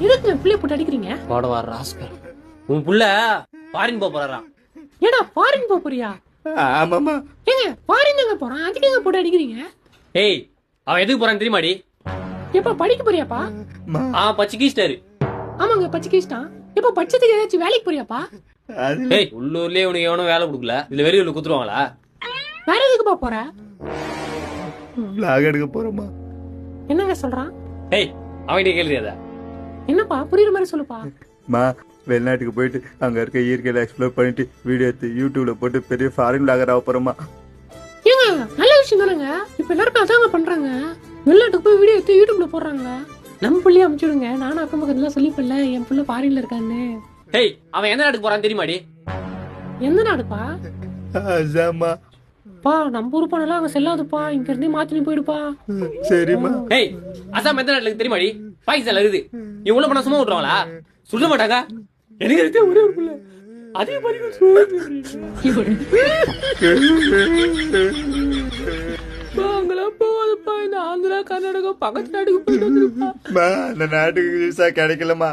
எதுக்கு பிள்ளை போட்டு அடிக்கிறீங்க? உன் புள்ள ஃபாரின் போறான். ஏடா ஃபாரின் போறியா? ஆமாமா. ஏங்க ஃபாரின் எங்க போறான்? அதுக்கு எங்க போட்டு அடிக்கிறீங்க? ஏய் அவன் எதுக்கு போறான்னு தெரியுமாடி? எப்ப படிக்க போறியாப்பா? பச்சிக்கிஸ்டாரு. ஆமாங்க பச்சிக்கிஸ்டான். எப்ப படிச்சதுக்கு ஏதாச்சும் வேலைக்கு போறியாப்பா? ஏய் உள்ளூர்லயே உனக்கு எவனும் வேலை கொடுக்கல, இதுல வெளியூர்ல குத்துருவாங்களா? வேற எதுக்குப்பா போற? vlog எடுக்க போறோமா? என்னங்க சொல்றான்? ஏய் அவன்கிட்ட கேளுறியாதா? என்னப்பா புரியுற மாதிரி சொல்லுப்பா. மா வெளிநாட்டுக்கு போயிட்டு அங்க இருக்க இயற்கையில எக்ஸ்ப்ளோர் பண்ணிட்டு வீடியோ எடுத்து யூடியூப்ல போட்டு பெரிய ஃபாரின் vlogger ஆக போறோமா? ஏங்க நல்ல விஷயம் தானங்க. இப்ப எல்லாருக்கும் அதாங்க பண்றாங்க. வெளிநாட்டுக்கு போய் வீடியோ எடுத்து யூடியூப்ல போடுறாங்க. நம்ம பிள்ளைய அனுப்பிச்சுடுங்க. நானும் அக்கம் பக்கத்துல சொல்லிப்பல என் பிள்ளை ஃபாரின்ல இருக்கான்னு. ஏய் அவன் எந்த நாட்டுக்கு போறான்னு தெரியுமாடி? எந்த நாடுப்பா? அசாமா. பா நம்ம ஊர் போனாலும் அங்க செல்லாதுப்பா. இங்க இருந்தே மாத்தி போயிடுப்பா. சரிம்மா. ஏய் அசாம் எந்த நாட்டுக்கு தெரியுமாடி? பாகிஸ்தான்ல இருக்குது. நீ உள்ள போனா சும்மா விட்டுருவாங்களா? சொல்ல மாட்டாங்க. எனக்கு எடுத்து ஒரே ஒரு பிள்ளை அதே மாதிரி போதுப்பா. இந்த ஆந்திரா கர்நாடகா பக்கத்து நாட்டுக்கு போயிட்டு வந்துருப்பா. அந்த நாட்டுக்கு விசா கிடைக்கலமா.